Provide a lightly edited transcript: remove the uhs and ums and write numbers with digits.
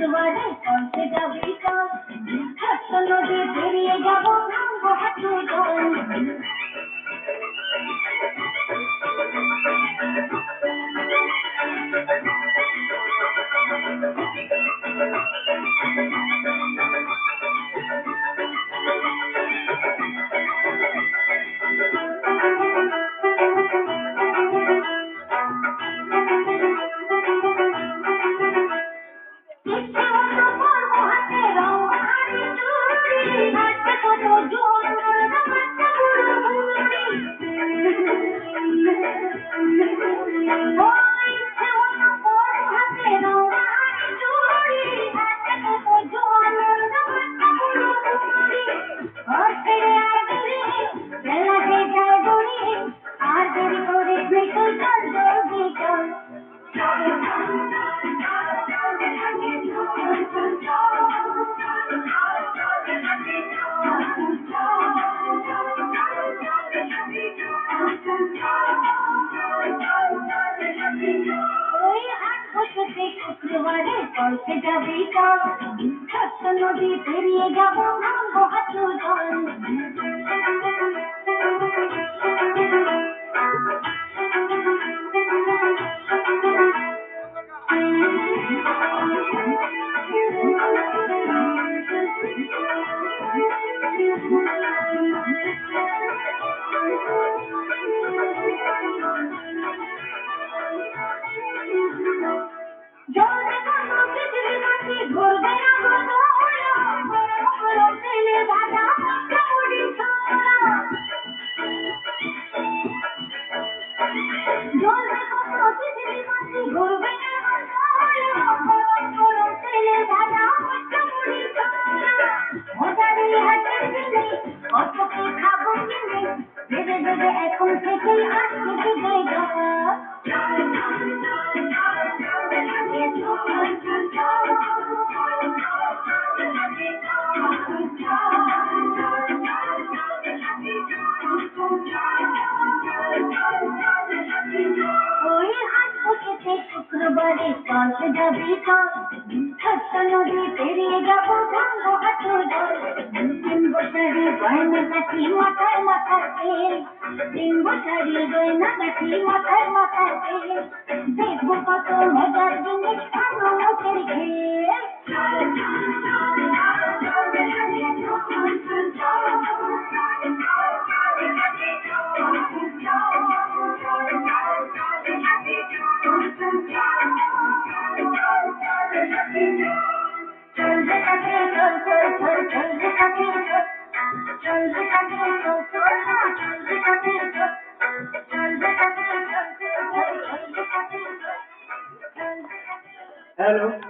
শুক্রবারে চলতে যাবি চল, ছোট্ট নদী পেরিয়ে যাবো ভাঙবো হাঁটু জল। ইচ্ছে হলো পরবো হাতে রংবাহারি চুড়ি, হাতে কত জোর করবো বাচ্চা বুড়ো বুড়ি। ও ইচ্ছে হলো পরবো হাতে রংবাহারি চুড়ি, হাতে কত জোর করবো বাচ্চা বুড়ো বুড়ি। ঘর ছেড়ে আয় দূরে, বেলা যে যায় দূরে, আর দেরি করিস নি তুই চল জলদি চল। ওই হাট বসেছে শুক্রবারে চলতে যাবি চল, ছোট্ট নদী পেরিয়ে যাবো ভাঙবো হাঁটু জল। জল দেখানো বিজলি বাতি ঘুরবে না গো দোলা, গরম গরম তেলে ভাজা মশলা মুড়ি ছোলা। জল দেখানো বিজলি বাতি ঘুরবে না গো দোলা, গরম গরম তেলে ভাজা মশলা মুড়ি ছোলা। মজারি হাটের দিনে কত কি খাবো কিনে, ভেবে ভেবে এখন থেকেই আসছে বিজয় গা। ওই হাট বসেছে শুক্রবারে চলতে যাবি চল, ছোট্ট নদী পেরিয়ে যাবো ভাঙবো হাঁটু জল। কিনবো শাড়ি গয়না গাঠি মাথায় মাথায় তেল, কিনবো শাড়ি গয়না গাঠি মাথায় মাথায় তেল। দেখবো কত মজার জিনিস ভালো লোকের খেল। চলতে থাকে চল চল চল, চলতে থাকে চল, চলতে থাকে চল চল না, চলতে থাকে চল, চলতে থাকে চল চল চল, চলতে থাকে চল, চলতে থাকে। हेलो।